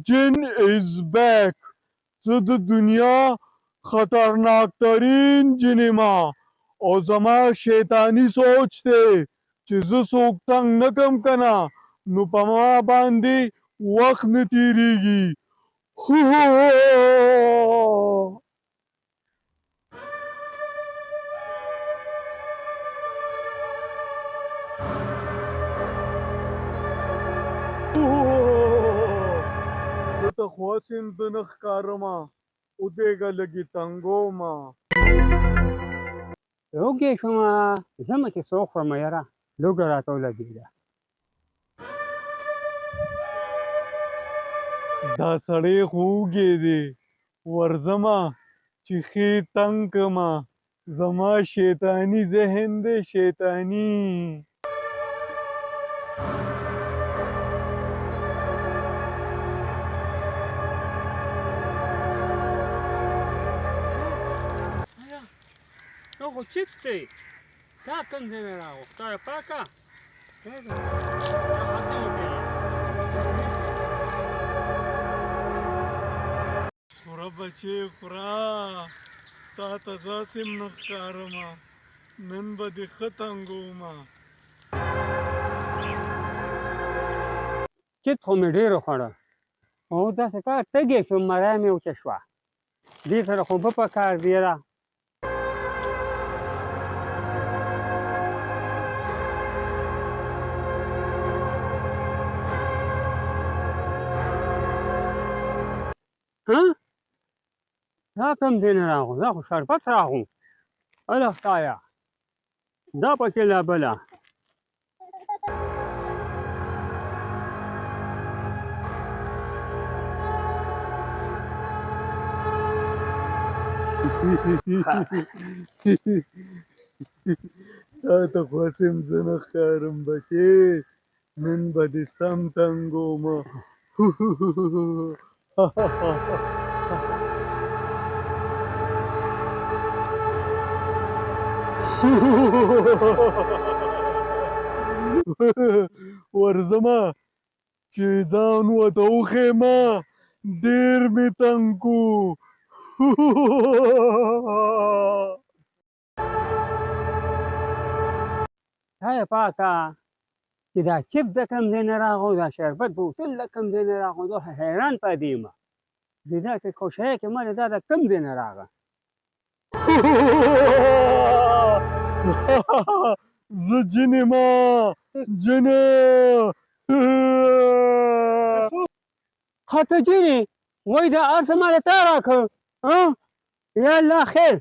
جن is back. زه د دنیا خطرناکترین جن ما او زما شیطانی سوچ دی چې زه څوک تنګ نه کم کنه نو په ما باندې وخت نه تیریږي. زه ته خو هسې هم زه نه ښکارمه ودېږه لږې تنګومه. وږې شومه ځمه چې څه وخورمه یاره لوږه راته ولګېده. دا سړی خو وږی دی ورځمه چې ښې تنګ کړمه زما شیطاني ذهن دی شیطاني. دا خو چیپ دی دا کوم ځای نه راغو خدایه پاکه خوره بچې خوره تا ته زه هسې هم نه ښکارمه نن به دې ښه تنګومه. چیپ خو مې ډېر وخوړه او داسې کار تږې شوم مرۍ مې وچه شوه دې سره خو به په کار دی یاره. دا کوم ځای نه راغو دا خو شربت راغو هله خدایه دا پکې لا بله تا ته خو هسې هم زه نه ښکارم بچې نن به دې سم تنګومه. ورځمه چې ځان ورته وښیمه ډېر مې تنګ کو. خدایه پاکه چې دا چپ د کوم ځای نه راغو دا شربت بوتل د کوم ځای نه راغو زه حیران پاتې یم د داسې خوشحالۍ کې مله دا د کوم ځای نه راغه. زه جن یمه جنه ها ته جن یې وایي دا هر څه ماله تا راکړه یا الله خیر